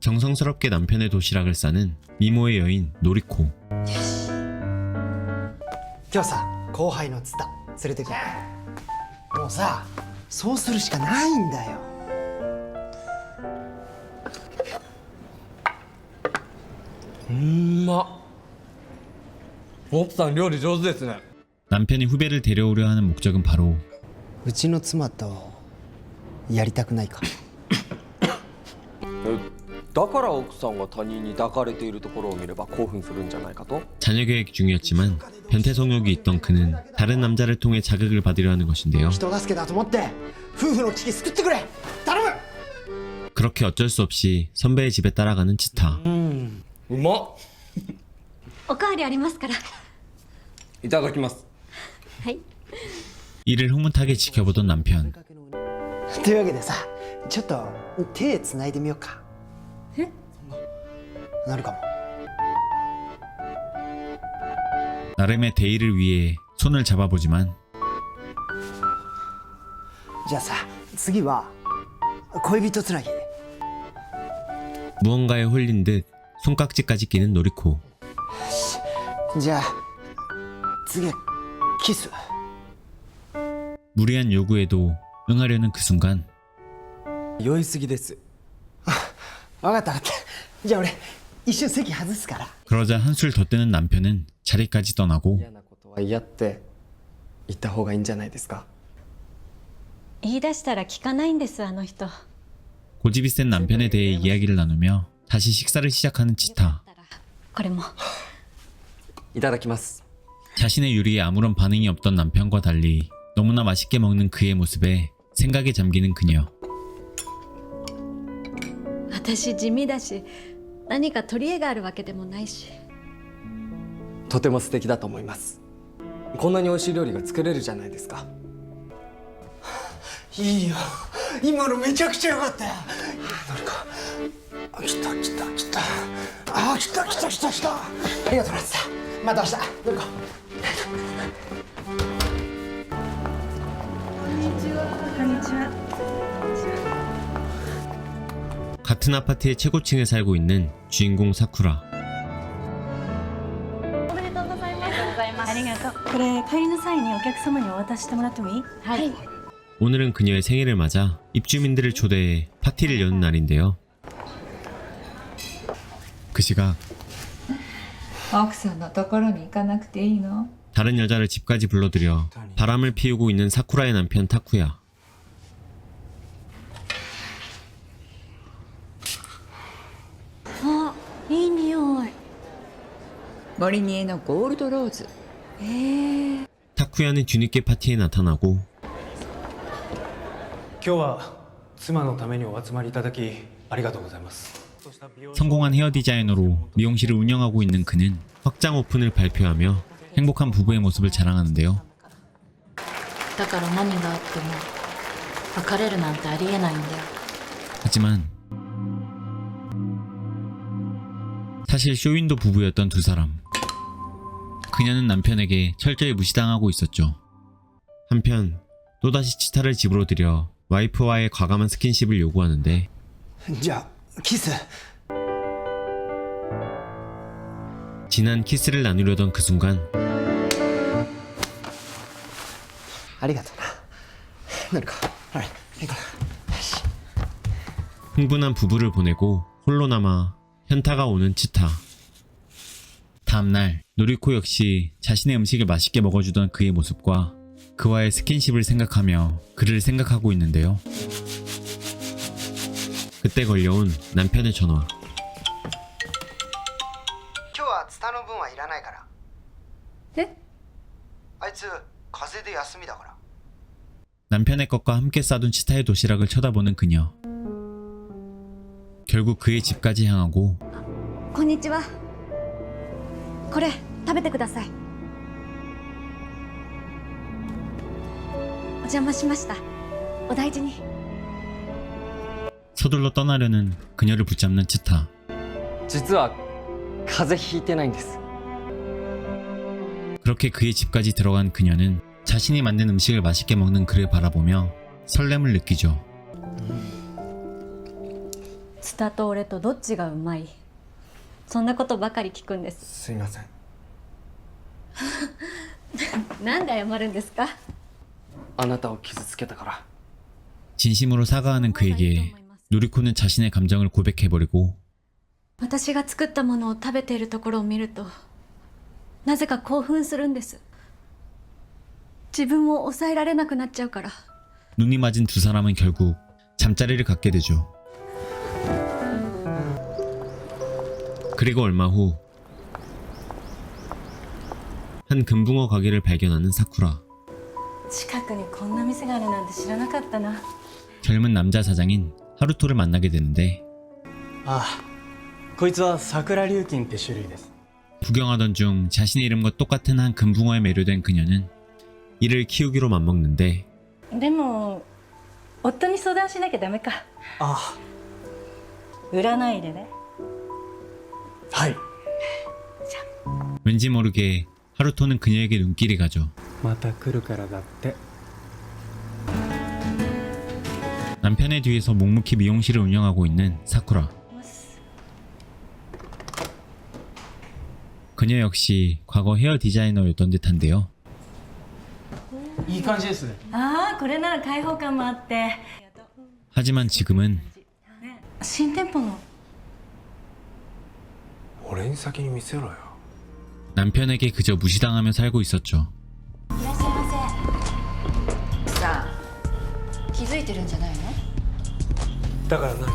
정성스럽게 남편의 도시락을 싸는 미모의 여인 노리코. 今日さ後輩のツタ連れてくる。もうさそうするしかないんだよ。奥さん料理上手ですね。 남편이 후배를 데려오려 하는 목적은 바로 うちの妻とやりたくないか。だから奥さんが他人に抱かれているところを見れば興奮するんじゃないかと。 자녀 계획 중이었지만 변태 성욕이 있던 그는 다른 남자를 통해 자극을 받으려 하는 것인데요. 人助けだと思って夫婦の危機救ってくれ。頼む。 그렇게 어쩔 수 없이 선배의 집에 따라가는 치타. うまっ。おかわりありますから。いただきます。はい。 이를 흐뭇하게 지켜보던 남편. というわけでさちょっと手つないでみようか。え？なるかも。 나름의 대의를 위해 손을 잡아보지만 じゃあさ次は恋人つなぎ。 무언가에 홀린 듯 손깍지까지 끼는 노리코. じゃあ次はキス。 무리한 요구에도 응하려는 그 순간 酔いすぎです。分かった分かった。じゃあ俺一瞬席外すから。 그러자 한술 더 뜨는 남편은 자리까지 떠나고 嫌なことは嫌って言った方がいいんじゃないですか。言い出したら聞かないんですあの人。 고집이 센 남편에 대해 이야기를 나누며 다시 식사를 시작하는 치타. これも。いただきます。 자신의 요리에 아무런 반응이 없던 남편과 달리 너무나 맛있게 먹는 그의 모습에 생각에 잠기는 그녀. 私地味だし、何か取り柄があるわけでもないし。とても素敵だと思います。こんなに美味しい料理が作れるじゃないですか。いいよ今のめちゃくちゃ良かったよ。のりこ来た来た来た。あ来た来た来た来た。ありがとうなってた。また明日のりこ。같은 아파트의 최고층에 살고 있는 주인공 사쿠라. ありがとう。これ帰りの際にお客様にお渡ししてもらってもいい？はい。 오늘은 그녀의 생일을 맞아 입주민들을 초대해 파티를 여는 날인데요. 그 시각 奥さんのところに行かなくていいの？ 다른 여자를 집까지 불러들여 바람을 피우고 있는 사쿠라의 남편 타쿠야. あ、いい匂い。モリニエのゴールドローズ。 타쿠야는 뒤늦게 파티에 나타나고 今日は妻のためにお集まりいただきありがとうございます。 성공한 헤어 디자이너로 미용실을 운영하고 있는 그는 확장 오픈을 발표하며 행복한 부부의 모습을 자랑하는데요. だから何があっても別れるなんてありえないんだよ。 하지만 사실 쇼윈도 부부였던 두 사람. 그녀는 남편에게 철저히 무시당하고 있었죠. 한편 또다시 치타를 집으로 들여 와이프와의 과감한 스킨십을 요구하는데 じゃあキス。 진한 키스를 나누려던 그 순간 ありがとうな。のりこ。はい。行こう。 흥분한 부부를 보내고 홀로 남아 현타가 오는 치타. 다음날 노리코 역시 자신의 음식을 맛있게 먹어주던 그의 모습과 그와의 스킨십을 생각하며 그를 생각하고 있는데요. 그때 걸려온 남편의 전화. 今日はツタの分はいらないから。え？あいつ風邪で休みだから。 남편의 것과 함께 싸둔 치타의 도시락을 쳐다보는 그녀. 결국 그의 집까지 향하고 こんにちは。これ食べてください。お邪魔しました。お大事に。 서둘러 떠나려는 그녀를 붙잡는 치타. 実は風邪ひいてないんです。 그렇게 그의 집까지 들어간 그녀는 자신이 만든 음식을 맛있게 먹는 그를 바라보며 설렘을 느끼죠. 津田と俺とどっちがうまい、そんなことばかり聞くんです。すいません。なんで謝るんですか？あなたを傷つけたから。 진심으로 사과하는 그에게 노리코는 자신의 감정을 고백해버리고 私が作ったものを食べているところを見るとなぜか興奮するんです。自分を抑えられなくなっちゃうから。 눈이 맞은 두 사람은 결국 잠자리를 갖게 되죠. 그리고 얼마 후 한 금붕어 가게를 발견하는 사쿠라. 近くにこんな店があるなんて知らなかったな。 젊은 남자 사장인 하루토를 만나게 되는데 ああ、こいつは桜竜金って種類です。 구경하던 중 자신의 이름과 똑같은 한 금붕어에 매료된 그녀는 이를 키우기로 맘먹는데 でも夫に相談しなきゃダメか。あ売らないでね。あ、はい。 왠지 모르게 하루토는 그녀에게 눈길이 가죠. また来るからだって。 남편의 뒤에서 묵묵히 미용실을 운영하고 있는 사쿠라. 그녀 역시 과거 헤어 디자이너였던 듯한데요. いい感じですね。ああ、これなら開放感もあって。 하지만 지금은 新店舗の。俺に先に見せろよ。 남편에게 그저 무시당하며 살고 있었죠. いらっしゃいませ。さあ、気づいてるんじゃないの？だから何？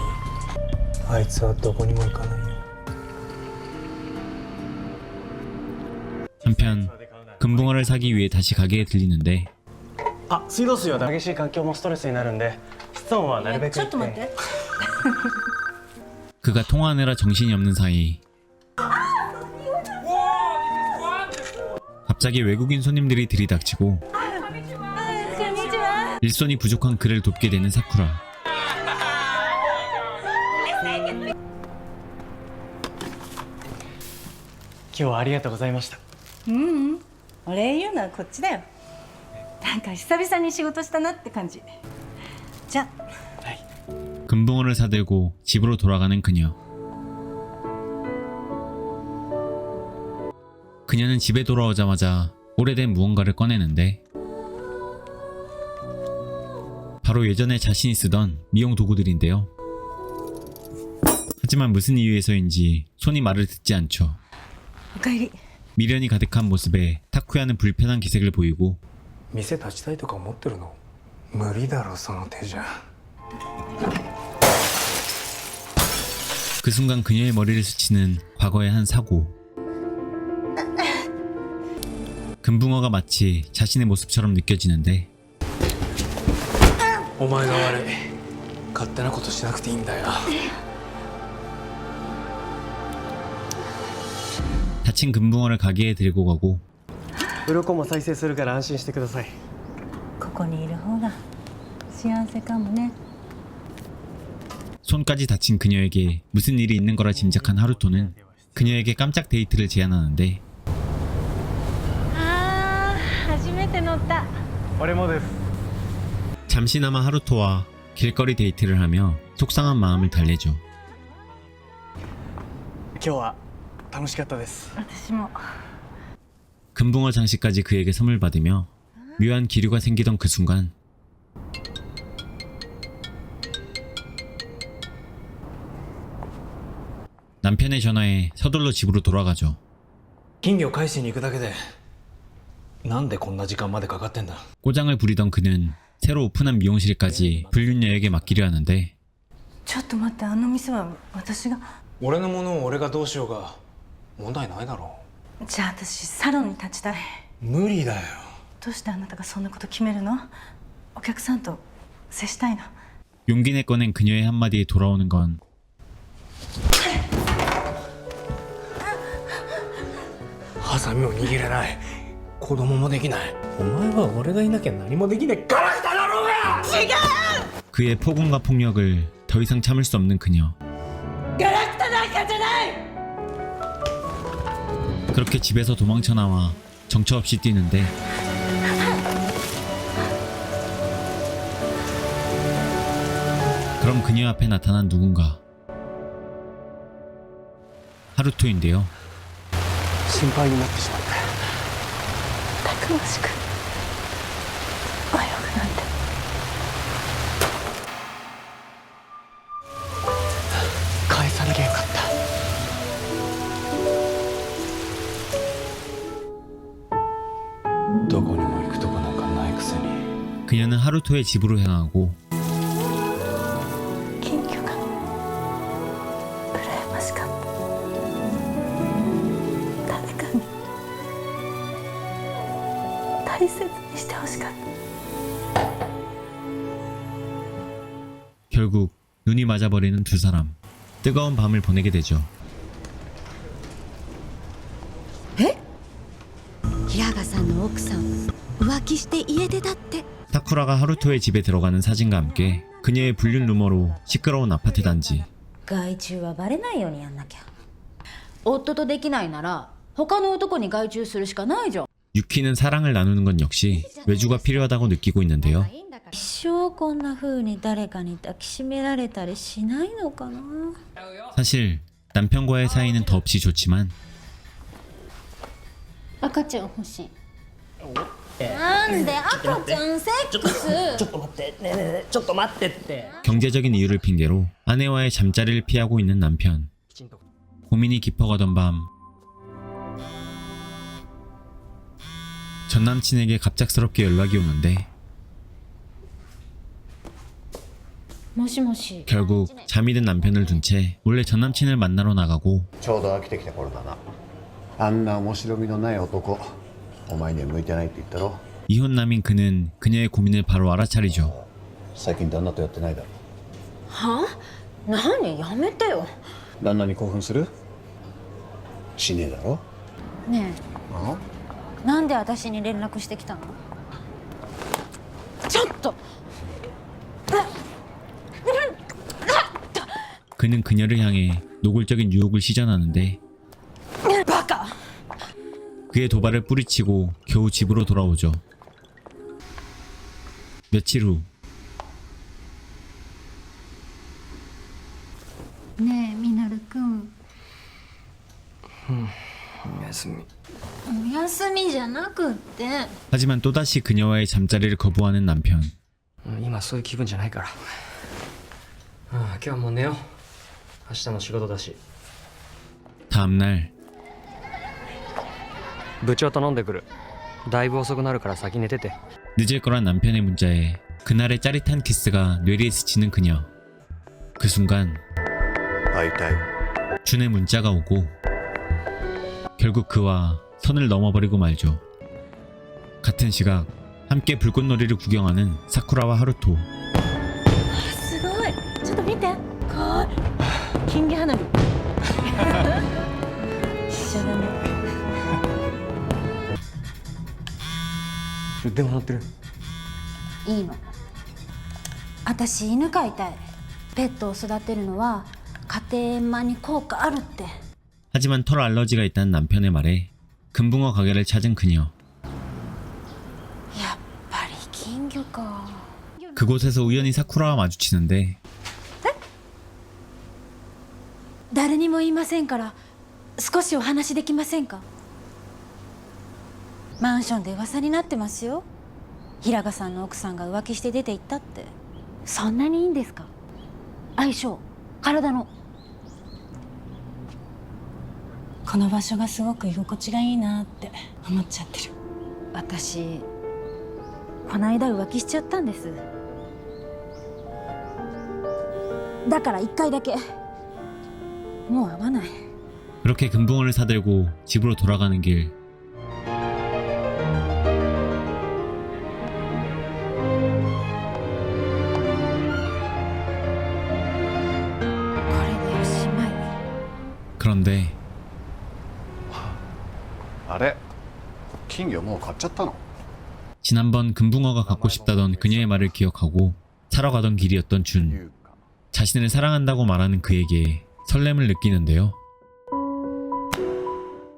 あいつはどこにも行かないよ。 한편 금붕어를 사기 위해 다시 가게에 들리는데 あ、水道水は激しい環境もストレスになるんで室温はなるべくちょっと待って。 그가 통화하느라 정신이 없는 사이 갑자기 외국인 손님들이 들이닥치고 일손이 부족한 그를 돕게 되는 사쿠라. 今日はありがとうございました。お礼言うのはこっちだよ。なんか久々に仕事したなって感じ。じゃあ。 금붕어를 사들고 집으로 돌아가는 그녀. 그녀는 집에 돌아오자마자 오래된 무언가를 꺼내는데 바로 예전에 자신이 쓰던 미용 도구들인데요. 하지만 무슨 이유에서인지 손이 말을 듣지 않죠. おかえり。 미련이 가득한 모습에 타쿠야는 불편한 기색을 보이고 店立ちたいとか思ってるの？無理だろその手じゃ。 그 순간 그녀의 머리를 스치는 과거의 한 사고. 금붕어가 마치 자신의 모습처럼 느껴지는데 お前が悪い。勝手なことしなくていいんだよ。 다친 금붕어를 가게에 들고 가고 鱗も再生するから安心してください。ここにいる方が幸せかもね。 손까지 다친 그녀에게 무슨 일이 있는 거라 짐작한 하루토는 그녀에게 깜짝 데이트를 제안하는데 ああ、初めて乗った。俺もです。 잠시나마 하루토와 길거리 데이트를 하며 속상한 마음을 달래죠. 今日は楽しかったです。私も。 금붕어 장식까지 그에게 선물 받으며 묘한 기류가 생기던 그 순간 남편의 전화에 서둘러 집으로 돌아가죠. 金魚返しに行くだけでなんでこんな時間までかかってんだ。 꼬장을 부리던 그는 새로 오픈한 미용실까지 불륜녀에게 맡기려 하는데 ちょっと待って、あの店は私が。俺のものを俺がどうしようが問題ないだろじゃあ私サロンに立ちたい。う。無理だよ。どうしてあなたがそんなこと決めるの？お客さんと接したいの。 용기 내 꺼낸 그녀의 한마디에 돌아오는 건 ハサミを握れない。子供もできない。お前は俺がいなきゃ何もできねえガラクタだろうが。 그의 폭언과 폭력을 더 이상 참을 수 없는 그녀. 그렇게 집에서 도망쳐 나와 정처 없이 뛰는데 그럼 그녀 앞에 나타난 누군가. 하루토인데요. 心配になってしまってたくましく泳ぐなんて返さなきゃよかった。どこにも行くとこなんかないくせに。 그녀는 하루토의 집으로 향하고 謙虚が羨ましかった誰かに大切にしてほしかった 결국 눈이 맞아버리는 두 사람. 뜨거운 밤을 보내게 되죠. 平賀さんの奥さん浮気して家出だって。 사쿠라가 하루토의 집에 들어가는 사진과 함께 그녀의 불륜 루머로 시끄러운 아파트 단지. 害虫はバレないようにやんなきゃ。夫とできないなら他の男に害虫するしかないじゃん。 유키는 사랑을 나누는 건 역시 외주가 필요하다고 느끼고 있는데요. 一生こんな風に誰かに抱きしめられたりしないのかな。 사실 남편과의 사이는 더없이 좋지만 赤ちゃん欲しい。なんで赤ちゃんセックス。ちょっと待ってねえねえねえちょっと待ってって。 경제적인 이유를 핑계로 아내와의 잠자리를 피하고 있는 남편. 고민이 깊어가던 밤 전남친에게 갑작스럽게 연락이 오는데 もしもし。 결국 잠이 든 남편을 둔 채 몰래 전남친을 만나러 나가고 ちょうど飽きてきた頃だな。あんな面白みのない男、お前には向いてないって言ったろ。 이혼남인 그는 그녀의 고민을 바로 알아차리죠. 最近旦那とやってないだろ。は？何？やめてよ。旦那に興奮する？しねえだろ。ねあ？え、なんで私に連絡してきたの？ちょっと。 그는 그녀를 향해 노골적인 유혹을 시전하는데 バカ。 그의 도발을 뿌리치고 겨우 집으로 돌아오죠. 며칠 후 ねえ、ミナルくん。休み。お休みじゃなくって。 하지만 또다시 그녀와의 잠자리를 거부하는 남편. 今そういう気分じゃないから。今日はもう寝よう。明日も仕事だし。 다음날 部長頼んでくる。だいぶ遅くなるから先寝てて。 늦을 거란 남편의 문자에 그날의 짜릿한 키스가 뇌리에 스치는 그녀. 그 순간 会いたい。 준의 문자가 오고 결국 그와 선을 넘어버리고 말죠. 같은 시각 함께 불꽃놀이를 구경하는 사쿠라와 하루토. すごい。ちょっと見て。かわいい。金魚花火。一緒だね。電話鳴ってる。いいの。私犬飼いたい。ペットを育てるのは家庭円満に効果あるって。 하지만 털 알러지가 있다는 남편의 말에 금붕어 가게를 찾은 그녀. やっぱり金魚か。 그곳에서 우연히 사쿠라와 마주치는데 誰にも言いませんから少しお話できませんか。マンションで噂になってますよ。平賀さんの奥さんが浮気して出て行ったって。そんなにいいんですか。相性、体の。この場所がすごく居心地がいいなって思っちゃってる。私この間浮気しちゃったんです。だから1回だけ。もう会わない。 그렇게 금붕어를 사들고 집으로 돌아가는 길. これでおしまい。 그런데 あれ？金魚もう買っちゃったの？ 지난번 금붕어가 갖고 싶다던 그녀의 말을 기억하고 사러 가던 길이었던 준. 자신을 사랑한다고 말하는 그에게 설렘을 느끼는데요.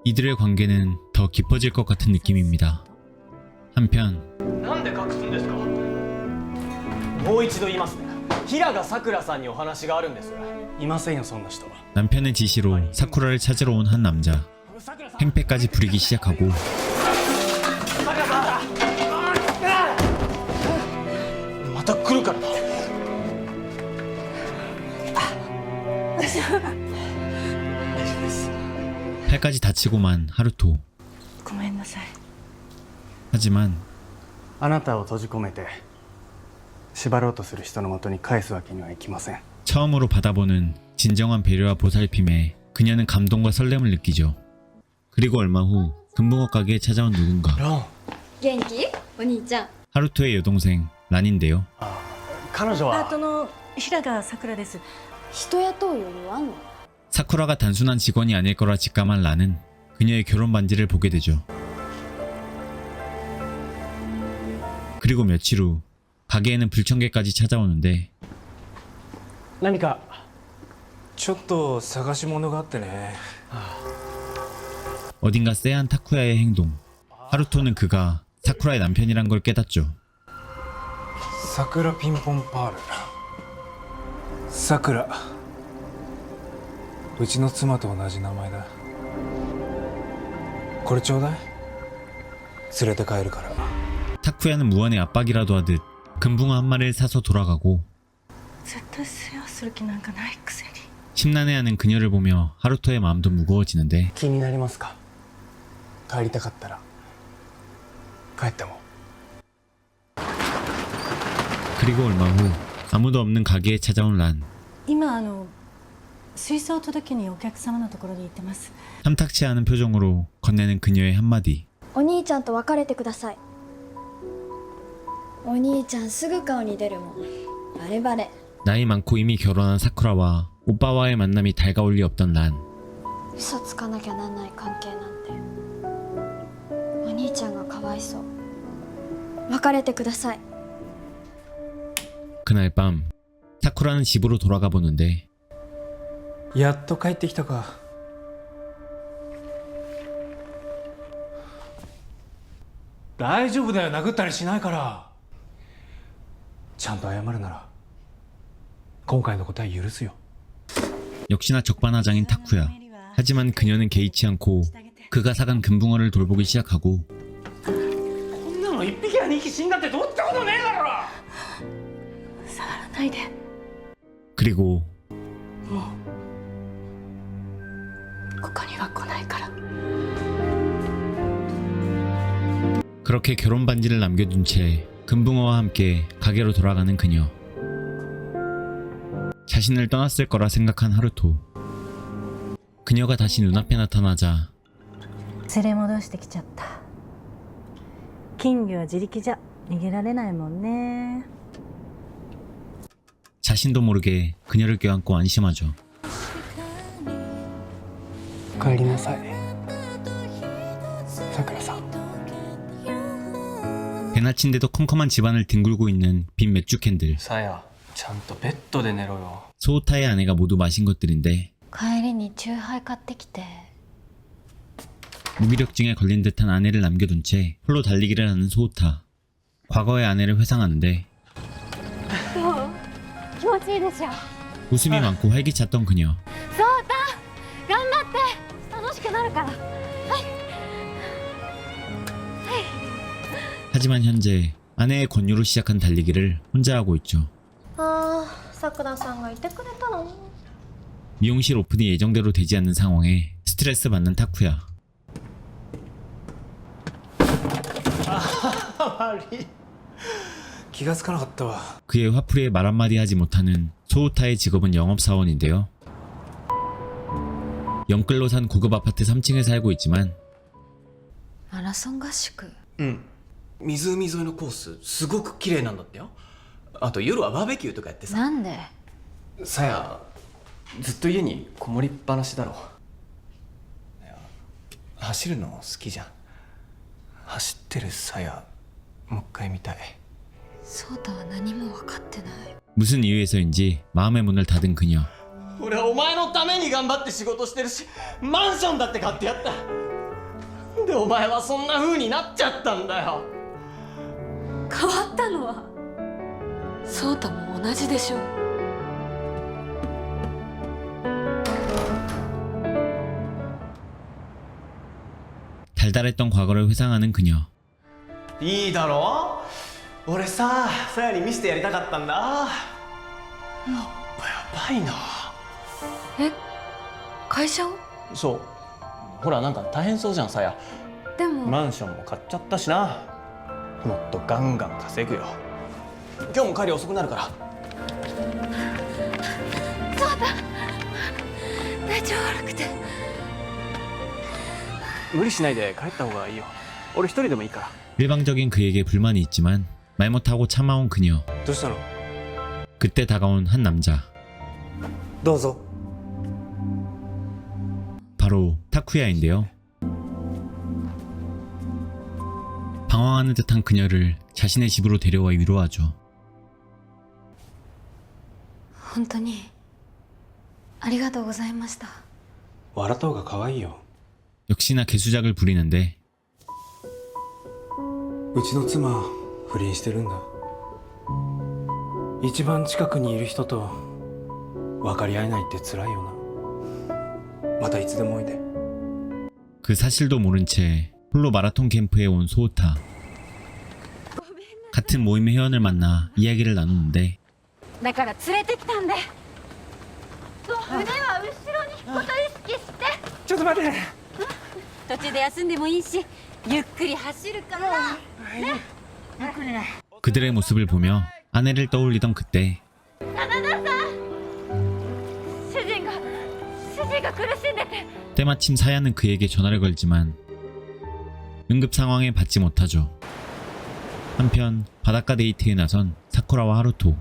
이들의 관계는 더 깊어질 것 같은 느낌입니다. 한편 なんで隠すんですか。もう一度言いますね。平賀さくらさんにお話があるんです。いませんよそんな人は。 남편의 지시로 사쿠라를 찾으러 온 한 남자. 행패까지 부리기 시작하고 また来るからな。 팔까지 다치고만 하루토. ごめんなさい。 하지만 あなたを閉じ込めて縛ろうとする人のもとに返すわけにはいきません。 처음으로 받아보는 진정한 배려와 보살핌에 그녀는 감동과 설렘을 느끼죠. 그리고 얼마 후 금붕어 가게에 찾아온 누군가. 元気？お兄ちゃん。 하루토의 여동생 란인데요. 彼女はの平賀さくらです。人雇う余裕あんの？ 사쿠라가 단순한 직원이 아닐 거라 직감한 란은 그녀의 결혼 반지를 보게 되죠. 그리고 며칠 후 가게에는 불청객까지 찾아오는데 何かちょっと探し物があってね。 어딘가 쎄한 타쿠야의 행동. 하루토는 그가 사쿠라의 남편이란 걸 깨닫죠. さくらピンポンパール。さくら。うちの妻と同じ名前だ。これちょうだい。連れて帰るから。 타쿠야는 무한의 압박이라도 하듯 금붕어 한 마리를 사서 돌아가고 絶対世話する気なんかないくせに。 심란해하는 그녀를 보며 하루토의 마음도 무거워지는데 気になりますか？帰りたかったら帰っても。 그리고 얼마 후 아무도 없는 가게에 찾아온 란. 今水槽を届けにお客様のところに行ってます。 탐탁치 않은 표정으로 건네는 그녀의 한마디. お兄ちゃんと別れてください。お兄ちゃんすぐ顔に出るもん。バレバレ。 나이 많고 이미 결혼한 사쿠라와 오빠와의 만남이 달가올 리 없던 란. 嘘つかなきゃなんない関係なんて。お兄ちゃんがかわいそう。別れてください。 그날 밤 사쿠라는 집으로 돌아가 보는데 やっと帰ってきたか。大丈夫だよ、殴ったりしないから。ちゃんと謝るなら今回のことは許すよ。 역시나 적반하장인 타쿠야. 하지만 그녀는 개의치 않고 그가 사간 금붕어를 돌보기 시작하고 こんなの1匹や2匹死んだってどうってことねえだろ。触らないで。 그리고 ここには来ないから。 그렇게 결혼 반지를 남겨둔 채 금붕어와 함께 가게로 돌아가는 그녀. 자신을 떠났을 거라 생각한 하루토. 그녀가 다시 눈앞에 나타나자 連れ戻してきちゃった。金魚は自力じゃ逃げられないもんね。 자신도 모르게 그녀를 껴안고 안심하죠. 帰りなさい、さくらさん。 배나친데도 컴컴한 집안을 뒹굴고 있는 빈 맥주 캔들. さや、ちゃんとベッドで寝ろよ。 소우타의 아내가 모두 마신 것들인데 帰りにチューハイ買ってきて。 무기력증에 걸린 듯한 아내를 남겨둔 채 홀로 달리기를 하는 소우타. 과거의 아내를 회상하는데 気持ちいいでしょ。 웃음이 많고 활기찼던 그녀. そうた、頑張って。楽しくなるから。 하지만 현재 아내의 권유로 시작한 달리기를 혼자 하고 있죠. ああ、さくらさんがいてくれたの。 미용실 오픈이 예정대로 되지 않는 상황에 스트레스 받는 타쿠야. 気がつかなかったわ。 그의 화풀이에 말 한마디 하지 못하는 소우타의 직업은 영업사원인데요. 영끌로 산 고급 아파트 3층에 살고 있지만 マラソン合宿。うん、湖沿いのコースすごく綺麗なんだってよ。あと夜はバーベキューとかやってさ。なんで？さや、ずっと家にこもりっぱなしだろ。いや、走るの好きじゃん。走ってるさやもう一回見たい。そうたは何も分かってない。 무슨 이유에서인지 마음의 문을 닫은 그녀. 俺はお前のために頑張って仕事してるし、マンションだって買ってやった。でお前はそんな風になっちゃったんだよ。変わったのはそうたも同じでしょ。 달달했던 과거를 회상하는 그녀. いいだろ俺ささやに見せてやりたかったんだ。やっぱやばいな。え、会社を？そうほらなんか大変そうじゃんさや。でもマンションも買っちゃったしな。もっとガンガン稼ぐよ。今日も帰り遅くなるから。体調悪くて。無理しないで帰った方がいいよ。俺一人でもいいから。 일방적인 그에게 불만이 있지만 말 못하고 참아온 그녀. どうしたの？ 그때 다가온 한 남자. どうぞ。 바로 타쿠야인데요. 방황하는 듯한 그녀를 자신의 집으로 데려와 위로하죠. 本当にありがとうございました。笑った方が可愛いよ。 역시나 개수작을 부리는데 うちの妻不倫してるんだ。一番近くにいる人と分かり合えないって辛いよな。またいつでもおいで。 그 사실도 모른 채 홀로 마라톤 캠프에 온 소우타. 같은 모임의 회원을 만나 이야기를 나누는데 だから連れてきたんで。腕は後ろに引くこと意識して。ちょっと待って。途中で休んでもいいし、ゆっくり走るから。 그들의 모습을 보며 아내를 떠올리던 그때 主人が苦しんでて。 때마침 사야는 그에게 전화를 걸지만 응급 상황에 받지 못하죠. 한편 바닷가 데이트에 나선 사쿠라와 하루토.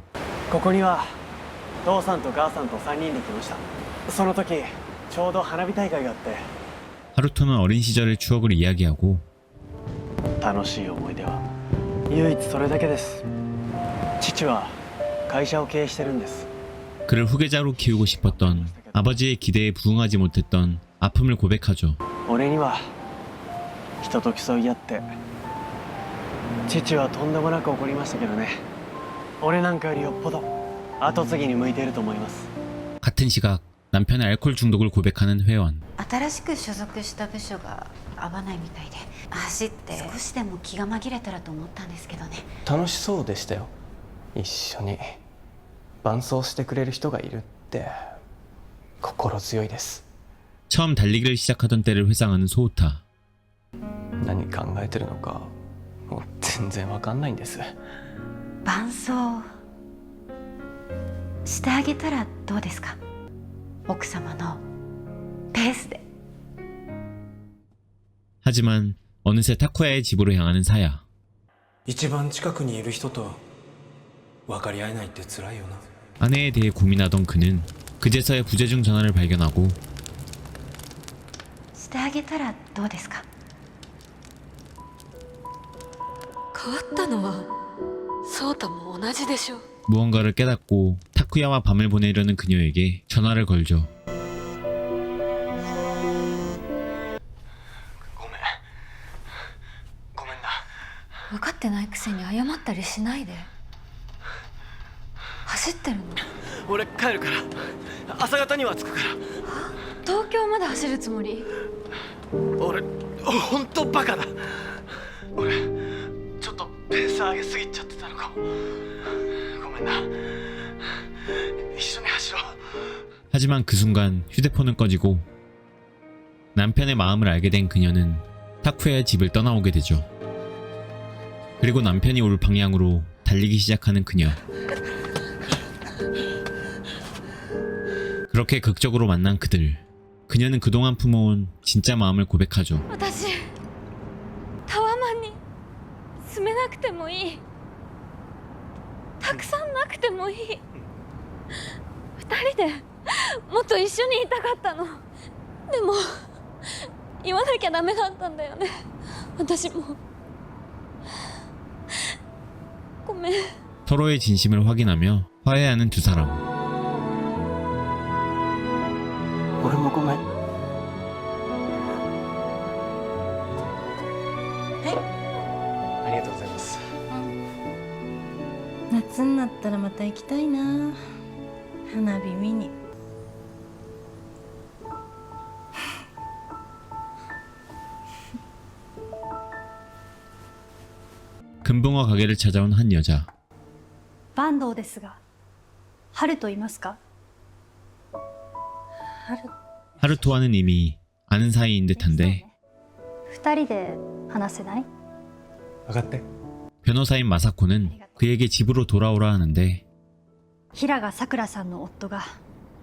ここには父さんと母さんと3人で来ました。その時ちょうど花火大会があって 하루토는 어린 시절의 추억을 이야기하고 楽しい思い出は唯一それだけです。父は会社を経営してるんです。 그를 후계자로 키우고 싶었던 아버지의 기대에 부응하지 못했던 아픔을 고백하죠. 俺には人と競い合って父はとんでもなく怒りましたけどね。俺なんかよりよっぽど後継ぎに向いていると思います。 같은 시각 남편의 알코올 중독을 고백하는 회원. 新しく所属した部署が合わないみたいで、走って少しでも気が紛れたらと思ったんですけどね。楽しそうでしたよ。一緒に伴走してくれる人がいるって心強いです。 처음 달리기를 시작하던 때를 회상하는 소우타. 何考えてるのかもう全然わかんないんです。伴走してあげたらどうですか？奥様のペースで。 하지만 어느새 타쿠야의 집으로 향하는 사야. 一番近くにいる人と分かり合えないって辛いよな。 아내에 대해 고민하던 그는 그제서야 부재중 전화를 발견하고 してあげたらどうですか？変わったのはソータも同じでしょ。 무언가를 깨닫고 타쿠야와 밤을 보내려는 그녀에게 전화를 걸죠. ごめんな。分かってないくせに謝ったりしないで。走ってるの？俺帰るから朝方には着くから。東京まで走るつもり？俺本当バカだ。俺ちょっとペース上げすぎちゃってたのかも。ごめんな。一緒に走ろう。 하지만 그 순간 휴대폰은 꺼지고 남편의 마음을 알게 된 그녀는 타쿠야의 집을 떠나오게 되죠. 그리고 남편이 올 방향으로 달리기 시작하는 그녀. 그렇게 극적으로 만난 그들. 그녀는 그동안 품어온 진짜 마음을 고백하죠. 私タワマンに住めなくてもいい。たくさんなくてもいい。2人でもっと一緒にいたかったの。でも言わなきゃダメだったんだよね。私もごめん。 서로의 진심을 확인하며 화해하는 두 사람. 俺もごめん。はい。ありがとうございます。夏になったらまた行きたいな、花火見に。 금붕어 가게를 찾아온 한 여자. 坂東ですが春と言いますか？ 하루토와는 이미 아는 사이인 듯한데 二人で話せない？分かって 변호사인 마사코는 그에게 집으로 돌아오라 하는데 平賀さくらさんの夫が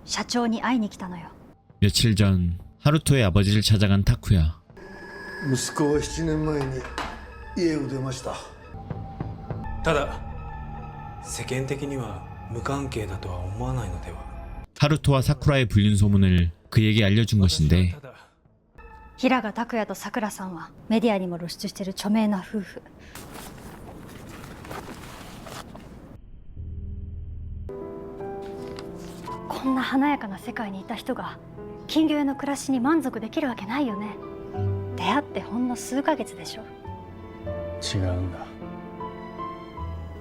社長に会いに来たのよ。 며칠 전 하루토의 아버지를 찾아간 타쿠야. 息子は7年前に家を出ました。ただ世間的には無関係だとは思わないのでは。 하루토와 사쿠라의 불륜 소문을 그에게 알려준 것인데 ただ平賀拓也とさくらさんはメディアにも露出している著名な夫婦。こんな華やかな世界にいた人が金魚屋の暮らしに満足できるわけないよね。出会ってほんの数ヶ月でしょ。違うんだ。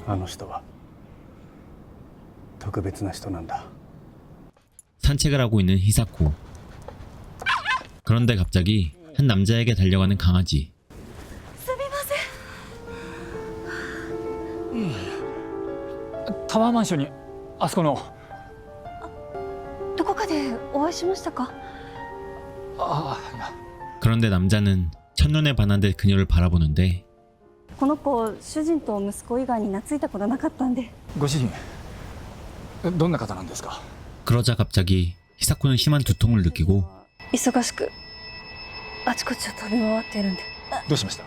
あの人は特別な人なんだ。 산책을 하고 있는 히사코. 그런데 갑자기 한 남자에게 달려가는 강아지. タワーマンションにあそこのどこかでお会いしましたか？ 그런데 남자는 첫눈에 반한 듯 그녀를 바라보는데 この子主人と息子以外に懐いたことなかったんで。ご主人どんな方なんですか？ 그러자 갑자기 히사코는 심한 두통을 느끼고 忙しくあちこちを飛び回っているんで。どうしました？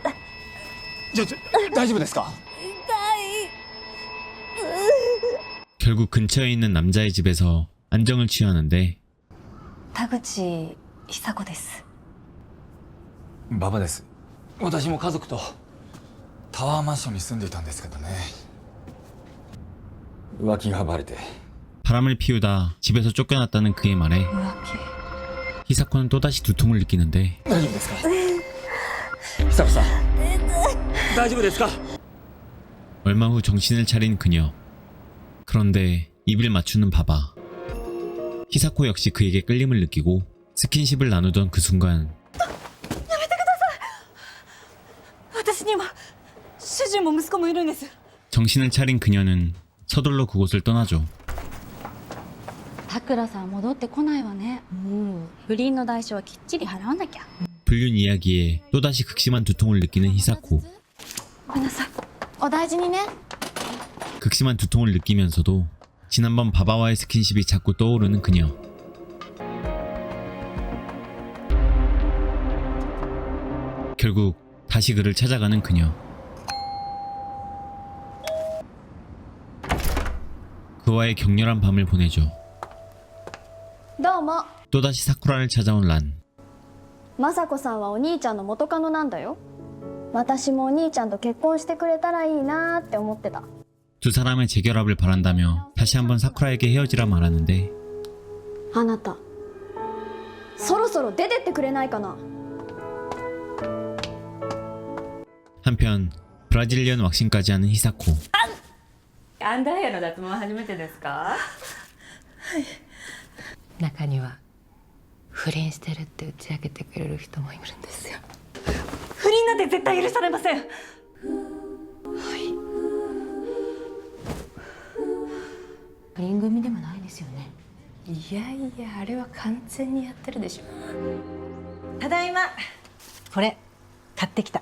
大丈夫ですか？ 결국 근처에 있는 남자의 집에서 안정을 취하는데 田口久子です。馬場です。私も家族とタワーマンションに住んでいたんですけどね。浮気がバレて。 바람을 피우다 집에서 쫓겨났다는 그의 말에 浮気。 히사코는 또다시 두통을 느끼는데 大丈夫ですか？久子さん。大丈夫ですか？ 얼마 후 정신을 차린 그녀. 그런데 입을 맞추는 바바. 히사코 역시 그에게 끌림을 느끼고 스킨십을 나누던 그 순간 私には主人も息子もいるんです。 정신을 차린 그녀는 서둘러 그곳을 떠나죠. さくらさん戻ってこないわね。不倫の代償はきっちり払わなきゃ。 불륜 이야기에 또다시 극심한 두통을 느끼는 히사코. ごめんなさい。お大事にね。 극심한 두통을 느끼면서도 지난번 바바와의 스킨십이 자꾸 떠오르는 그녀. 결국 다시 그를 찾아가는 그녀. 그와의 격렬한 밤을 보내죠. どうも。 또다시 사쿠라를 찾아온 란. 雅子さんはお兄ちゃんの元カノなんだよ。私もお兄ちゃんと結婚してくれたらいいなって思ってた。 두 사람의 재결합을 바란다며 다시 한번 사쿠라에게 헤어지라 말하는데 あなたそろそろ出てってくれないかな。 한편 브라질리언 왁싱까지 하는 히사코. アンダーヘアの脱毛初めてですか？はい。中には不倫してるって打ち明けてくれる人もいるんですよ。不倫なんて絶対許されません。不倫組でもないですよね。いやいや、あれは完全にやってるでしょ。ただいま。これ買ってきた。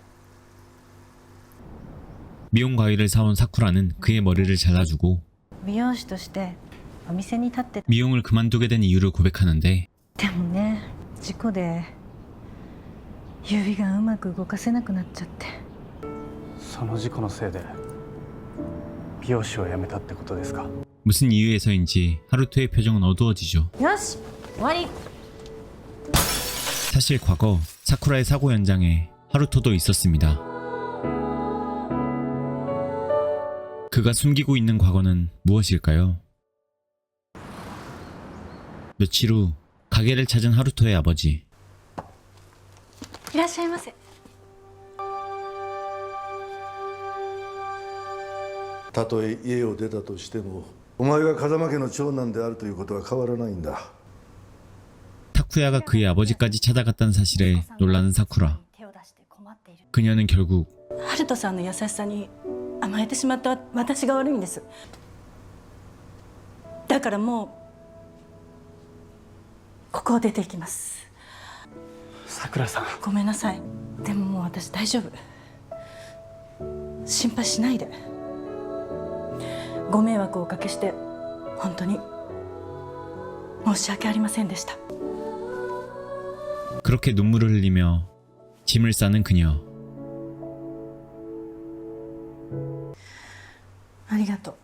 미용 가위를 사온 사쿠라는 그의 머리를 잘라주고 美容師としてお店に立ってた。 미용을 그만두게 된 이유를 고백하는데 でもね、事故で指がうまく動かせなくなっちゃって。その事故のせいで美容師を辞めたってことですか？ 무슨 이유에서인지 하루토의 표정은 어두워지죠. よし、終わり。 사실 과거 사쿠라의 사고 현장에 하루토도 있었습니다. 그가 숨기고 있는 과거는 무엇일까요? 며칠 후 가게를 찾은 하루토의 아버지. いらっしゃいませ。たとえ家を出たとしてもお前が風間家の長男であるということは変わらないんだ。 타쿠야가 그의 아버지까지 찾아갔다는 사실에 놀라는 사쿠라. 그녀는 결국 ハルトさんの優しさに甘えてしまった私が悪いんです。だからもうここを出ていきます。さくらさん、ごめんなさい。でももう私大丈夫。心配しないで。ご迷惑をおかけして本当に申し訳ありませんでした。 그렇게 눈물을 흘리며 짐을 싸는 그녀. ありがとう。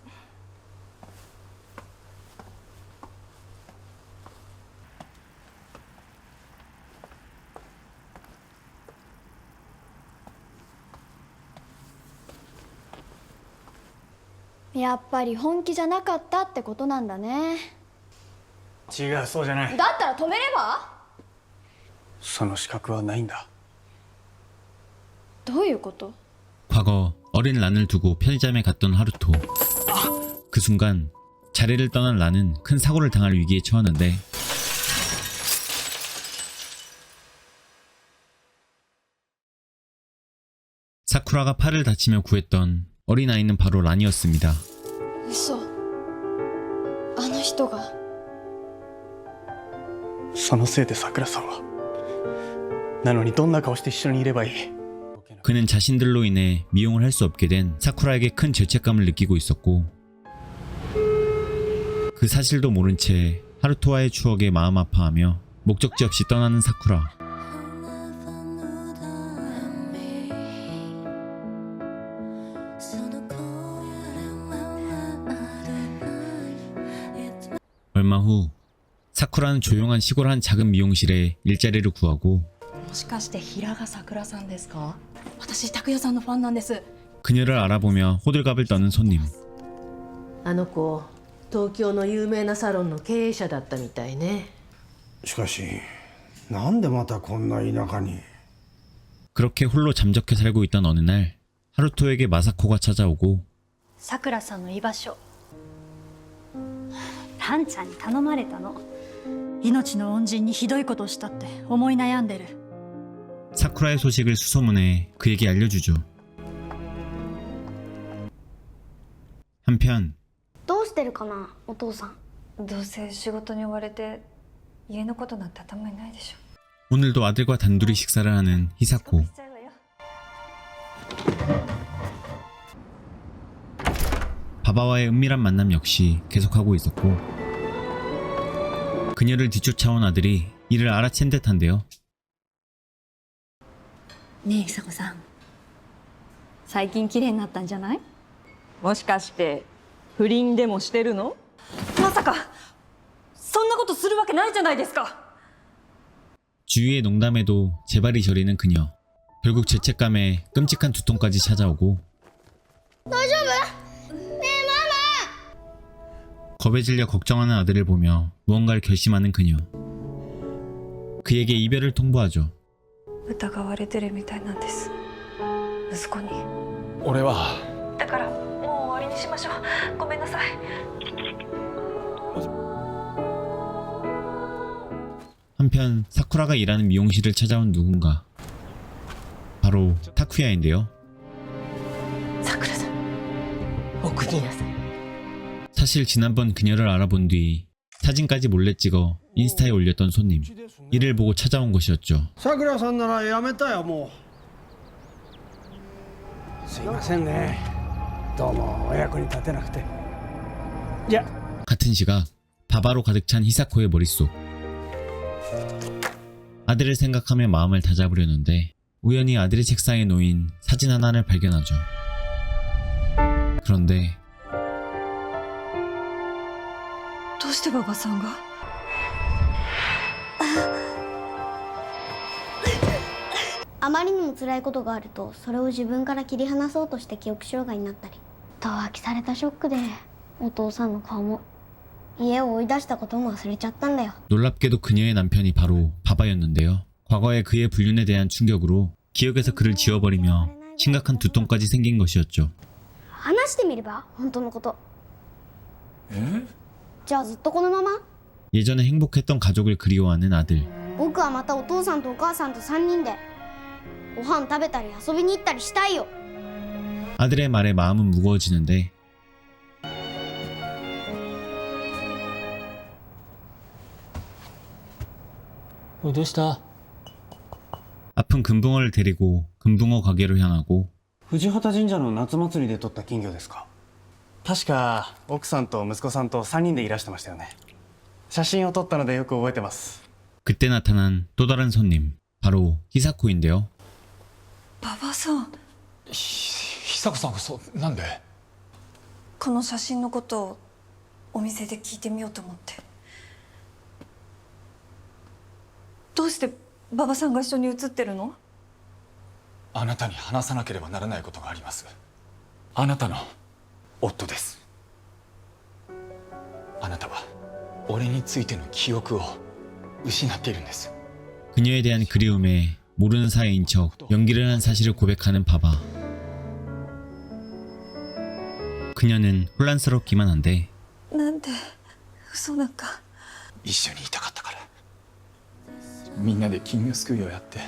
やっぱり本気じゃなかったってことなんだね。違う、そうじゃない。だったら止めれば？その資格はないんだ。どういうこと？ 과거 어린 란을 두고 편의점에 갔던 하루토. 그 순간 자리를 떠난 란은 큰 사고를 당할 위기에 처하는데 사쿠라가 팔을 다치며 구했던 어린아이는 바로 란이었습니다. 嘘。あの人が。そのせいでさくらさんは。なのにどんな顔して一緒にいればいい。 그는 자신들로 인해 미용을 할 수 없게 된 사쿠라에게 큰 죄책감을 느끼고 있었고 그 사실도 모른 채 하루토와의 추억에 마음 아파하며 목적지 없이 떠나는 사쿠라. 얼마 후 사쿠라는 조용한 시골 한 작은 미용실에 일자리를 구하고 もしかして平賀さくらさんですか？私拓也さんのファンなんです。 그녀를 알아보며 호들갑을 떠는 손님. あの子東京の有名なサロンの経営者だったみたいね。しかしなんでまたこんな田舎に。 그렇게 홀로 잠적해 살고 있던 어느 날 하루토에게 마사코가 찾아오고 さくらさんの居場所ランちゃんに頼まれたの。命の恩人にひどいことをしたって思い悩んでる。 사쿠라의 소식을 수소문해 그에게 알려주죠. 한편 どうしてるかな、お父さん。どうせ仕事に追われて家のことなんて頭にないでしょ。 오늘도 아들과 단둘이 식사를 하는 히사코. 바바와의 은밀한 만남 역시 계속하고 있었고 그녀를 뒤쫓아온 아들이 이를 알아챈 듯한데요. ねえ久子さん、最近綺麗になったんじゃない？もしかして不倫でもしてるの？まさかそんなことするわけないじゃないですか。 주위의 농담에도 제발이 저리는 그녀. 결국 죄책감에 끔찍한 두통까지 찾아오고 겁에 질려 걱정하는 아들을 보며 무언가를 결심하는 그녀. 그에게 이별을 통보하죠. 疑われてるみたいなんです、息子に。俺はだからもう終わりにしましょう。ごめんなさい。 한편 사쿠라가 일하는 미용실을 찾아온 누군가. 바로 타쿠야인데요. さくらさん奥にいなさい。 사실 지난번 그녀를 알아본 뒤 사진까지 몰래 찍어 인스타에 올렸던 손님. 이를 보고 찾아온 것이었죠. さくらさんならやめたよもう。すいませんね。どうもお役に立てなくて。じゃ。 같은 시각 바바로 가득 찬 히사코의 머릿속. 아들을 생각하며 마음을 다잡으려는데 우연히 아들의 책상에 놓인 사진 하나를 발견하죠. 그런데 どうして馬場さんが？あまりにも辛いことがあるとそれを自分から切り離そうとして記憶障害になったり、投棄されたショックでお父さんの顔も家を追い出したことも忘れちゃったんだよ。 놀랍게도 그녀의 남편이 바로 바바였는데요. 과거의 그의 불륜에 대한 충격으로 기억에서 그를 지워버리며 심각한 두통까지 생긴 것이었죠. 話してみれば本当のこと。じゃあずっとこのまま？ 예전에 행복했던 가족을 그리워하는 아들. 僕はまたお父さんとお母さんと3人でご飯食べたり遊びに行ったりしたいよ。 아들의 말에 마음은 무거워지는데どうした？ 아픈 금붕어를 데리고 금붕어 가게로 향하고 藤畑神社の夏祭りで取った金魚ですか？確か奥さんと息子さんと3人でいらしてましたよね。写真を撮ったのでよく覚えてます。 그때 나타난 또 다른 손님 바로 히사코인데요. 馬場さん、久子さんこそなんで？この写真のことをお店で聞いてみようと思って。どうして馬場さんが一緒に写ってるの？あなたに話さなければならないことがあります。あなたの夫です。あなたは俺についての記憶を失っているんです。 그녀에 대한 그리움에 모르는 사이인 척 연기를 한 사실을 고백하는 바바. 그녀는 혼란스럽기만 한데 なんで嘘なんか。一緒にいたかったから。みんなで金魚すくいをやって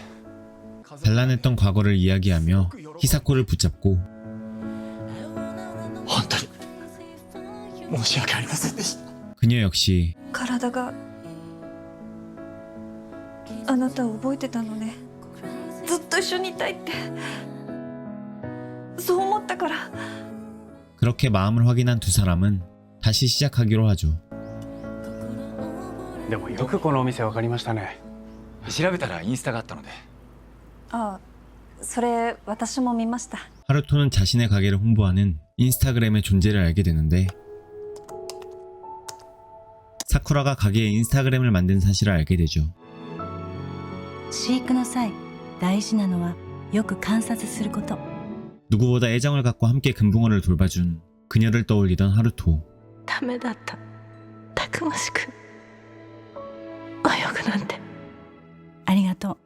단란했던 과거를 이야기하며 히사코를 붙잡고 本当に申し訳ありませんでした。 그녀 역시 体があなたを覚えてたのね。ずっと一緒にいたいってそう思ったから。 그렇게 마음을 확인한 두 사람은 다시 시작하기로 하죠. でもよくこのお店わかりましたね。調べたらインスタがあったので。ああ、それ私も見ました。 하루토는 자신의 가게를 홍보하는 인스타그램의 존재를 알게 되는데 사쿠라가 가게에 인스타그램을 만든 사실을 알게 되죠. 飼育の際大事なのはよく観察すること。 누구보다 애정을 갖고 함께 금붕어를 돌봐준 그녀를 떠올리던 하루토. ダメだった。たくましく泳ぐなんて。ありがとう。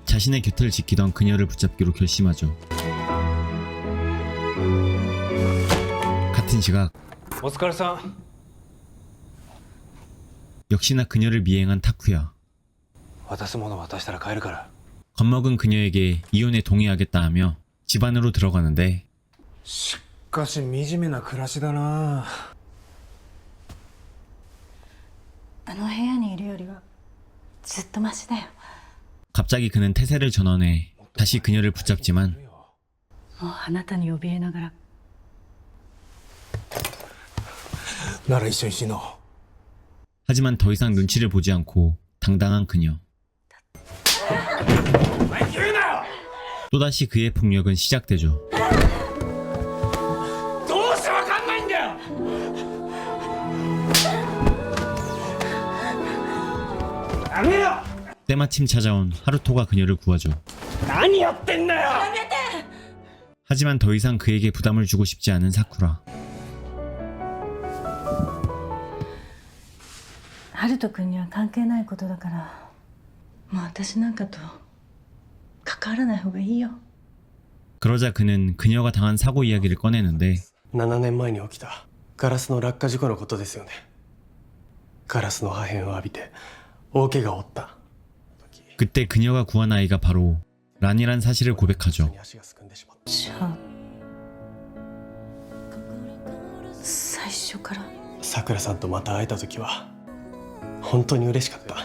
자신의 곁을 지키던 그녀를 붙잡기로 결심하죠. 같은 시각 お疲れさん。 역시나 그녀를 미행한 타쿠야. 渡すもの渡したら帰るから。 겁먹은 그녀에게 이혼에 동의하겠다 하며 집 안으로 들어가는데 しかし惨めな暮らしだな。あの部屋にいるよりはずっとマシだよ。 갑자기 그는 태세를 전환해 다시 그녀를 붙잡지만 もうあなたに怯えながら。なら一緒に死のう。 하지만 더 이상 눈치를 보지 않고 당당한 그녀. 또다시 그의 폭력은 시작되죠. どうしてわかんないんだよ。 やめよ。 때마침 찾아온 하루토가 그녀를 구하죠. 何やってんだよ。 하지만 더 이상 그에게 부담을 주고 싶지 않은 사쿠라. ハルト君には関係ないことだから、もう私なんかと関わらない方がいいよ。 그러자 그는 그녀가 당한 사고 이야기를 꺼내는데 7年前に起きたガラスの落下事故のことですよね。ガラスの破片を浴びて大怪我を負った。 그때 그녀가 구한 아이가 바로 란이란 사실을 고백하죠. じゃあ最初から。さくらさんとまた会えた時は本当に嬉しかった。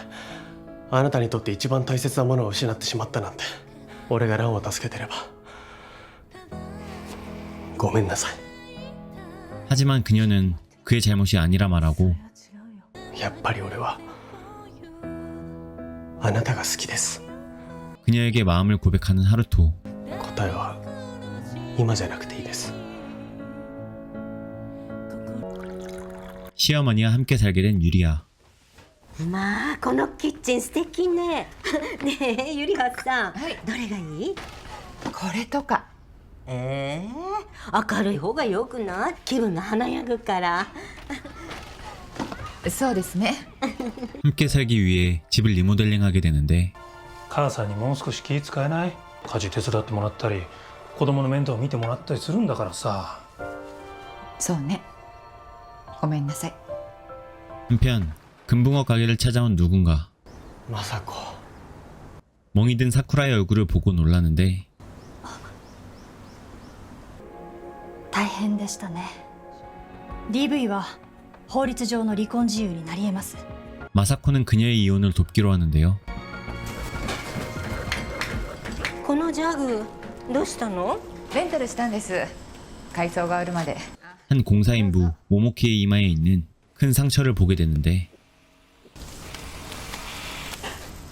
あなたにとって一番大切なものを失ってしまったなんて。俺がランを助けてれば。ごめんなさい。 하지만 그녀는 그의 잘못이 아니라 말하고 やっぱり俺はあなたが好きです。 그녀에게 마음을 고백하는 하루토. 答えは今じゃなくていいです。 시어머니와 함께 살게 된 유리아. まあこのキッチン素敵ね。ねえゆりはさん、どれがいい？これとか。明るい方がよくない？気分が華やぐから。そうですね。 함께 살기 위해 집을 리모델링하게 되는데 母さんにもう少し気使えない？家事手伝ってもらったり子供の面倒を見てもらったりするんだからさ。そうね。ごめんなさい。 한편 금붕어 가게를 찾아온 누군가. まさこ。 멍이 든 사쿠라의 얼굴을 보고 놀라는데 大変でしたね。 DV は法律上の離婚事由になり得ます。 마사코는 그녀의 이혼을 돕기로 하는데요. このジャグどうしたの？レンタルしたんです。改装が終わるまで。 한 공사인부 모모키의 이마에 있는 큰 상처를 보게 되는데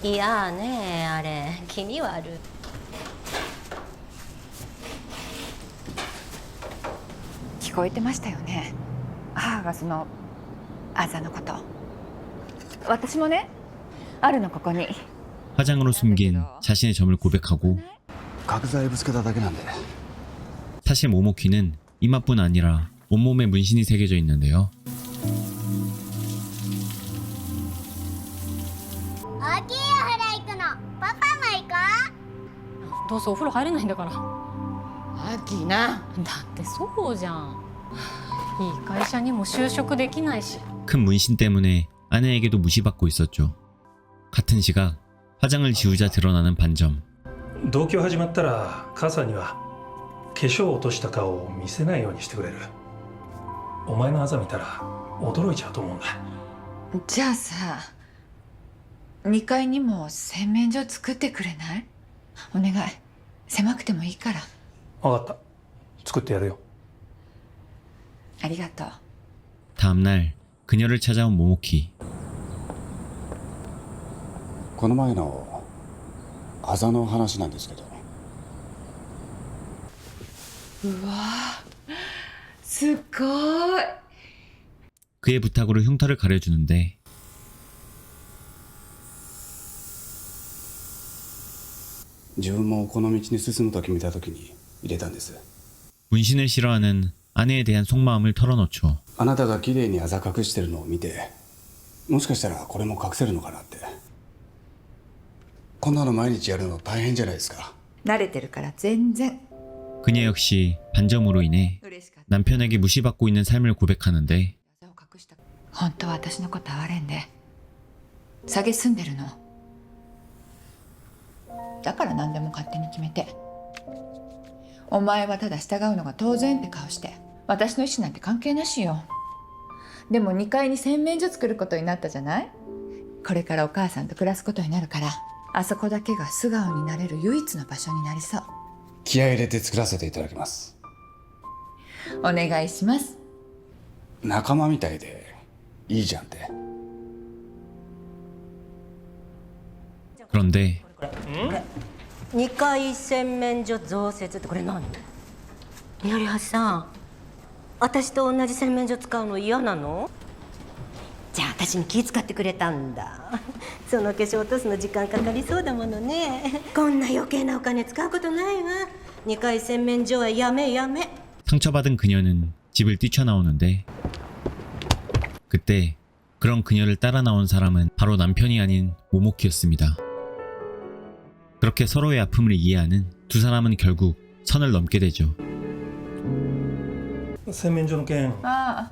いやねあれ気味悪い。聞こえてましたよね。母がそのあざのこと。私もね、あるのここに。 화장으로 숨긴 자신의 점을 고백하고 角材ぶつけただけなんで 사실 모모키는 이마뿐 아니라 온몸에 문신이 새겨져 있는데요. 大きいお風呂行くの。パパも行こう。どうせお風呂入れないんだから。アキナ。だってそうじゃん。いい会社にも就職できないし。 큰 문신 때문에 아내에게도 무시받고 있었죠. 같은 시각 화장을 지우자 드러나는 반점. 同居始まったら母さんには化粧を落とした顔を見せないようにしてくれる。お前のあざ見たら驚いちゃうと思うんだ。じゃあさ、2階にも洗面所作ってくれない？お願い。狭くてもいいから。分かった。作ってやるよ。ありがとう。 다음날 그녀를 찾아온 모모키. この前のあざの話なんですけど。うわすっごい。 그의 부탁으로 흉터를 가려주는데 自分もこの道に進むと決めた時に入れたんです。 문신을 싫어하는 아내에 대한 속마음을 털어놓죠. あなたが綺麗にあざ隠してるのを見て、もしかしたらこれも隠せるのかなって。こんなの毎日やるの大変じゃないですか。慣れてるから全然。 그녀 역시 반점으로 인해 남편에게 무시받고 있는 삶을 고백하는데 本当は私のこと哀れんで蔑んでるの。だから何でも勝手に決めて、お前はただ従うのが当然って顔して、私の意思なんて関係なしよ。でも2階に洗面所作ることになったじゃない。これからお母さんと暮らすことになるから、あそこだけが素顔になれる唯一の場所になりそう。気合い入れて作らせていただきます。お願いします。仲間みたいでいいじゃんって。 그런데 2階洗面所増設ってこれ何？頼橋さん、私と同じ洗面所使うの嫌なの？じゃあ私に気遣ってくれたんだ。その化粧落とすの時間かかりそうだものね。こんな余計なお金使うことないわ。2階洗面所はやめやめ。 상처받은 그녀는 집을 뛰쳐나오는데 그때 그런 그녀를 따라 나온 사람은 바로 남편이 아닌 모모키였습니다. 그렇게 서로의 아픔을 이해하는 두 사람은 결국 선을 넘게 되죠. 洗面所の件。ああ、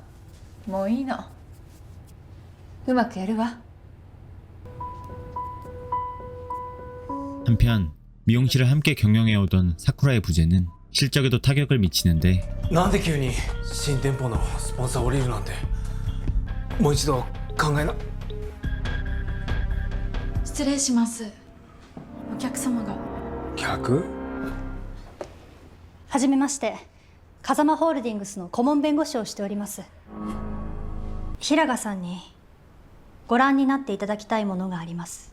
もういいの。うまくやるわ。 한편 미용실을 함께 경영해오던 사쿠라의 부재는 실적에도 타격을 미치는데 なんで急に新店舗のスポンサー降りるなんて。もう一度考えな。失礼します。お客様が。客？はじめまして、風間ホールディングスの顧問弁護士をしております。平賀さんにご覧になっていただきたいものがあります。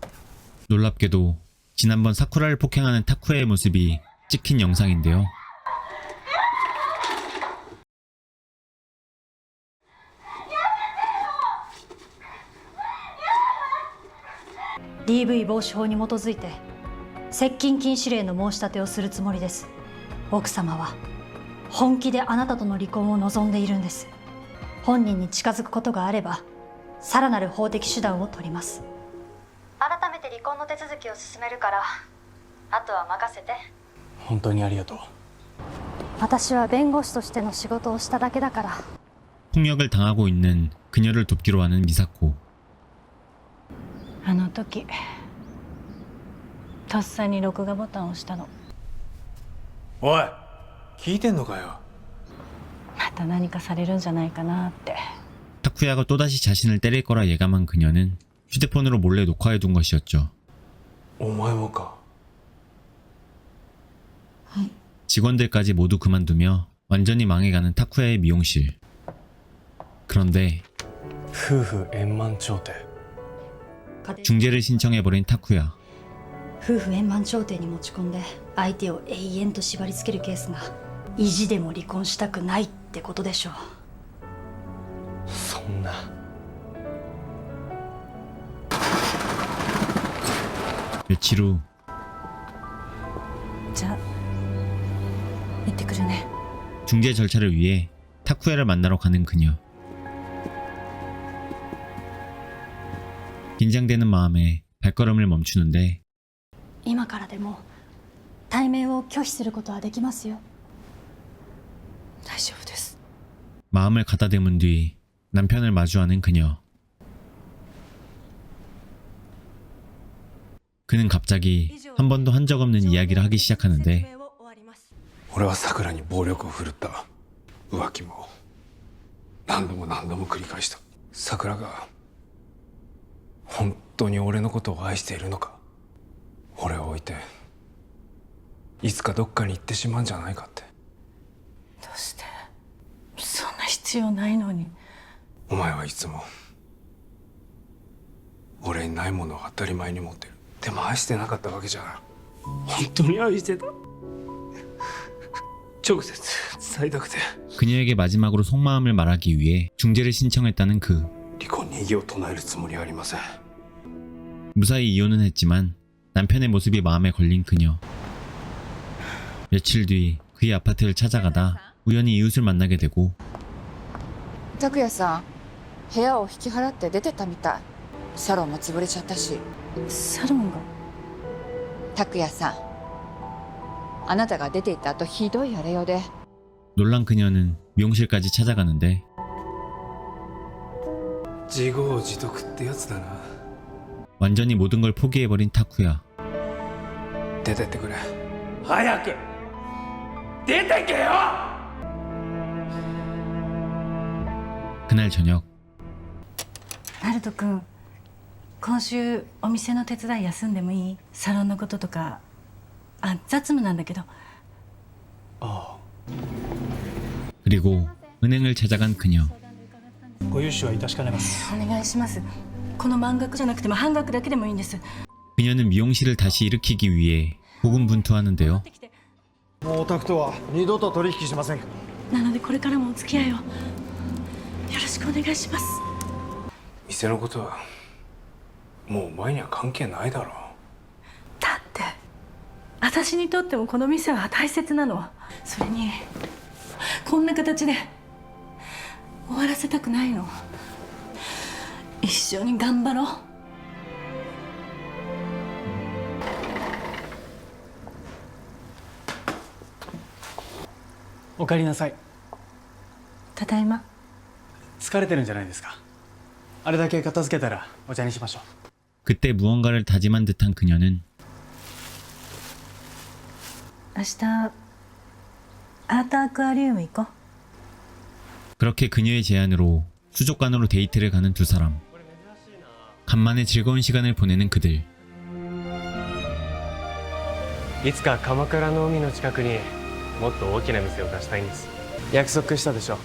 놀랍게도 지난번 사쿠라를 폭행하는 타쿠야의 모습이 찍힌 영상인데요. DV 防止法に基づいて接近禁止令の申し立てをするつもりです。奥様は本気であなたとの離婚を望んでいるんです。本人に近づくことがあればさらなる法的手段を取ります。改めて離婚の手続きを進めるからあとは任せて。本当にありがとう。私は弁護士としての仕事をしただけだから。 폭력을 당하고 있는 그녀를 돕기로 하는 미사코. あの時とっさに録画ボタンを押したの。おい、聞いてんのかよ。た何かされるんじゃないかなって。 타쿠야가 또다시 자신을 때릴 거라 예감한 그녀는 휴대폰으로 몰래 녹화해둔 것이었죠. お前もか。 직원들까지 모두 그만두며 완전히 망해가는 타쿠야의 미용실. 그런데 夫婦円満調停。 중재를 신청해버린 타쿠야. 夫婦円満調停に持ち込んで相手を永遠と縛り付けるケースが意地でも離婚したくないってことでしょう。そんな。 며칠 후 じゃあ行ってくるね。 중재 절차를 위해 타쿠야를 만나러 가는 그녀. 긴장되는 마음에 발걸음을 멈추는데 今からでも対面を拒否することはできますよ。大丈夫です。 마음을 가다듬은 뒤 남편을 마주하는 그녀. 그는 갑자기 한 번도 한 적 없는 이야기를 하기 시작하는데 俺はさくらに暴力を振るった。浮気も何度も何度も繰り返した。さくらが本当に俺のことを愛しているのか。俺を置いていつかどっかに行ってしまうんじゃないかって。どうして？そんな必要ないのに。お前はいつも俺にないものを当たり前に持ってる。でも愛してなかったわけじゃない。本当に愛してた。直接伝えたくて。 그녀에게 마지막으로 속마음을 말하기 위해 중재를 신청했다는 그. 離婚に異議を唱えるつもりはありません。 무사히 이혼은 했지만 남편의 모습이 마음에 걸린 그녀. 며칠 뒤 그의 아파트를 찾아가다 우연히 이웃을 만나게 되고 拓也さん部屋を引き払って出てったみたい。サロンも潰れちゃったし。サロンが？拓也さんあなたが出て行った後ひどい荒れようで。 놀란 그녀는 미용실까지 찾아가는데 自業自得ってやつだな。 완전히 모든 걸 포기해버린 타쿠야. 出てってくれ。早く出てけよ。 그날 저녁 ハルト君、今週お店の手伝い休んでもいい？サロンのこととか。雑務なんだけど。 그리고 은행을 찾아간 그녀. ご融資は致しかねます。お願いします。この満額じゃなくても半額だけでもいいんです。 그녀는 미용실을 다시 일으키기 위해 고군분투하는데요. もうお宅とは二度と取引しません。なのでこれからもお付き合いをよろしくお願いします。店のことはもうお前には関係ないだろう。だって私にとってもこの店は大切なの。それにこんな形で終わらせたくないの。一緒に頑張ろう。おかえりなさい。ただいま。疲れてるんじゃないですか。あれだけ片付けたらお茶にしましょう。 그때 무언가를 다짐한 듯한 그녀는 明日アートアクアリウム行こう。 그렇게 그녀의 제안으로 수족관으로 데이트를 가는 두 사람. 간만에 즐거운 시간을 보내는 그들. いつか鎌倉の海の近くにもっと大きな店を出したいんです。約束したでしょ。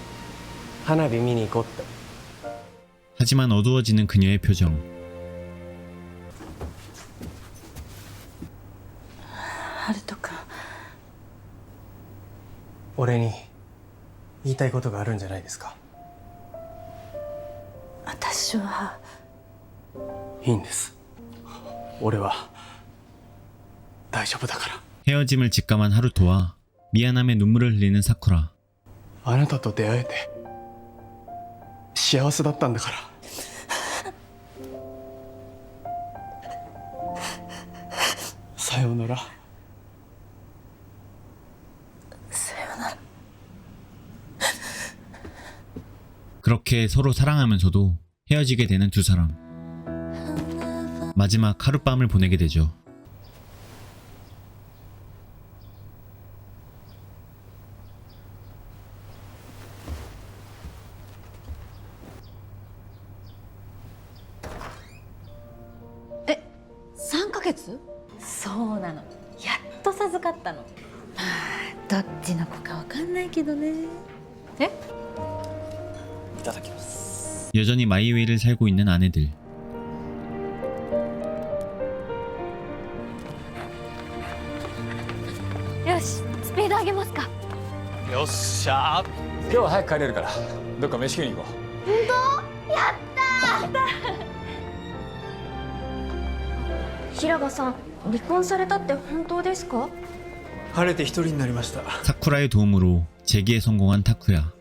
花火見に行こうって。 하지만 어두워지는 그녀의 표정. ハルト君、俺に言いたいことがあるんじゃないですか。私は。いいんです。俺は大丈夫だから。 헤어짐을 직감한 하루토와 미안함에 눈물을 흘리는 사쿠라. あなたと出会えて幸せだったんだから。さようなら。 그렇게 서로 사랑하면서도 헤어지게 되는 두 사람. 마지막 하룻밤을 보내게 되죠. 月？そうなの。やっと授かったの。まあどっちの子かわかんないけどね。え？いただきます。 여전히 마이웨이를 살고 있는 아내들.よしスピード上げますか。よっしゃー。今日は早く帰れるからどっか飯食いに行こう。本当？やったー。平賀さん、離婚されたって本当ですか？晴れて一人になりました。 사쿠라의 도움으로 재기에 성공한 타쿠야.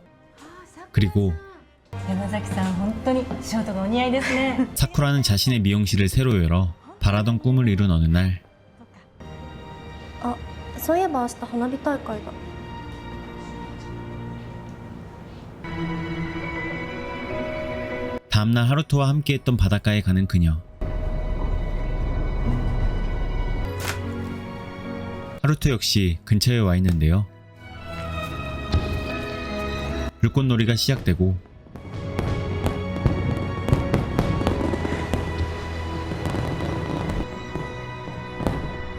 그리고 山崎さん本当にショートがお似合いですね。 사쿠라는 자신의 미용실을 새로 열어 바라던 꿈을 이룬 어느 날あ、そういえば明日花火大会だ。 다음날 하루토와 함께했던 바닷가에 가는 그녀. 하루토 역시 근처에 와 있는데요. 불꽃놀이가 시작되고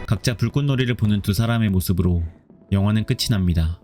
각자 불꽃놀이를 보는 두 사람의 모습으로 영화는 끝이 납니다.